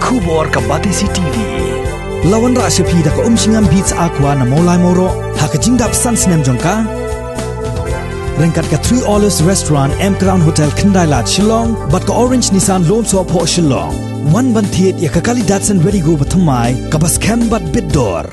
Kubor ka Batisi TV. Lawan rasipi da ka umsingam beats aqua na molai moro hakajingdap sunsnem jongka. Rengkat ka 3 Olives Restaurant M Crown Hotel Kendailat Shillong bat ka Orange Nissan Loan So Po Shillong. One bantiet ya ka kali Datsun Ready Go batamai ka bas bat bidor.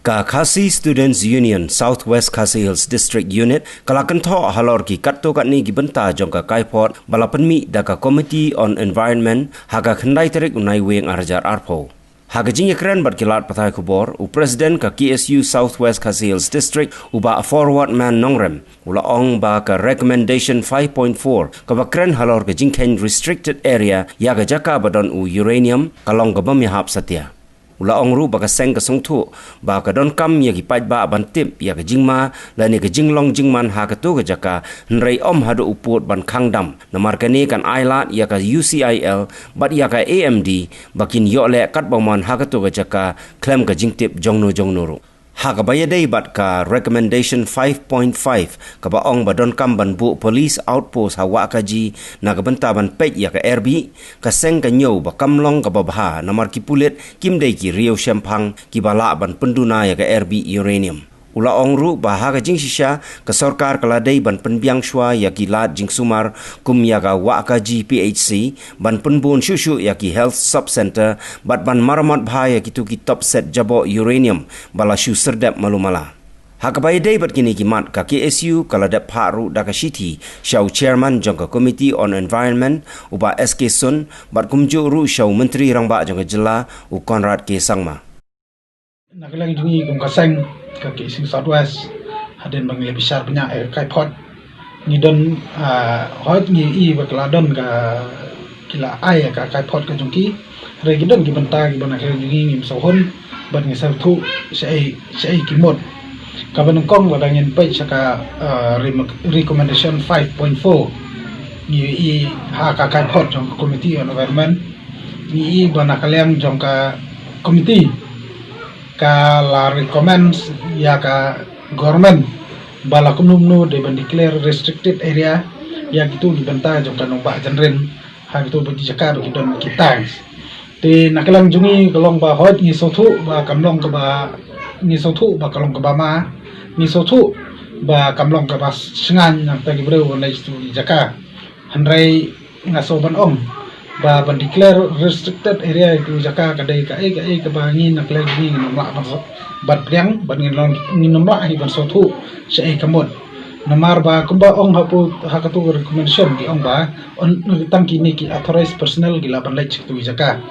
Ka Khasi Students Union Southwest Khasi Hills District Unit kalakan tho Halor ki katto katni gibenta jong ka kaipot balapanmi da ka Committee on Environment haga khandai terik unai weng arjar arpo haga jing Kren bat kilat patai kubor u President ka KSU Southwest Khasi Hills District uba forward man Nongrem ula ong ba ka recommendation 5.4 ka ba Kren Halor ka jingken restricted area ya ga jaka badon u uranium kalong ka bamihap satya ula ong ru baka seng ka sungtu ba ka don kam ya ki paj ba bantip ya ka jingma la ni ka jinglong jingman ha ka tu ka jaka nrei om hadu uput ban khangdam namar ka ni kan ailat ya ka UCIL bat ya ka AMD bakin yo le kat baman ha ka tu ka jaka klem ka jingtip jongno ru ha ka bayadei bat ka recommendation 5.5 ka ba ong badon kam ban bu police outpost hawa ka ji na ka benta ban pej ya ka RB ka seng ka nyo ba kamlong ka babha namar ki pulit kim dei ki rio shampang ki bala ban penduna ya ka RB uranium ula ong ru ba ha ka jing shisha ka sarkar kala dei ban penbiang shwa ya ki lat jing sumar kum ya ka wa ka ji PHC ban penbun shushu ya ki health sub center bat ban maramat bha ya ki tu ki top set jabo uranium bala shu serdap malumala hakabai dei bat kini kimat ka KSU kala dap haru da ka shiti shau chairman jong ka Committee on Environment uba SK Sun bat kumju ru shau menteri rangba jong ka jela u Conrad K Sangma nakalang jungi kum kaseng ka KSU Southwest haden bang lebih besar banyak kai pot ni don hot ni I bakla don ka kila ai ka kai pot ka jungki re gi don gi banta gi bana ka jungi ni sohon bat ni sa thu sai kimot ka ban kong ba dangin pai saka recommendation 5.4 ni I ha ka kai pot jong Committee on Environment ni I bana kalem jong ka committee ka la recommends ya ka government bala kumnumnu de ban declare restricted area ya gitu dibenta jong kanong ba janren ha gitu bagi jaka bagi don kita te nakalang jungi kalong ba hot ni sothu ba kamlong ka ba ni sothu ba kalong ka ba ma ni sothu ba kamlong ka ba singan nang tagi bro na istu jaka hanrai ngaso ban om ba ban declare restricted area itu jaka kadai ka ka ba ni nak lagi ni nomla bat priang ban ni nomla hi ban sothu sei kamot namar ba kumba ong hapu hakatu recommendation di ong ba on tang kini ki authorized personnel gila ban lai tu jaka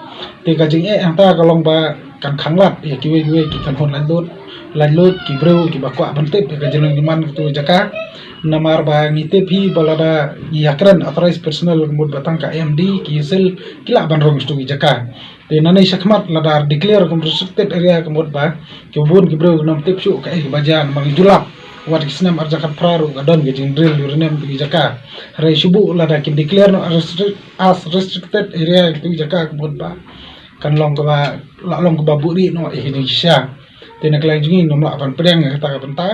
te ka jing anta kalong ba kan khanglat ya ki we ki kan hon landlord ki bro ki ba kwa ban tep ka jeng man tu jaka namar ba ngite phi balada yakran authorized personnel mud batang ka MD ki sel kila ban rong stu jaka te nanai sakmat ladar declare restricted area kemud ba ki bun ki bro nom tip shu ka bajan mang julap wat kisnam arjakat praru gadon ge jindril uranium ki jaka re subu lada ki declare no restricted area ki jaka kemud ba kan long ka long ka buri no Indonesia te nak lang jingi nom la ban preng ta ka benta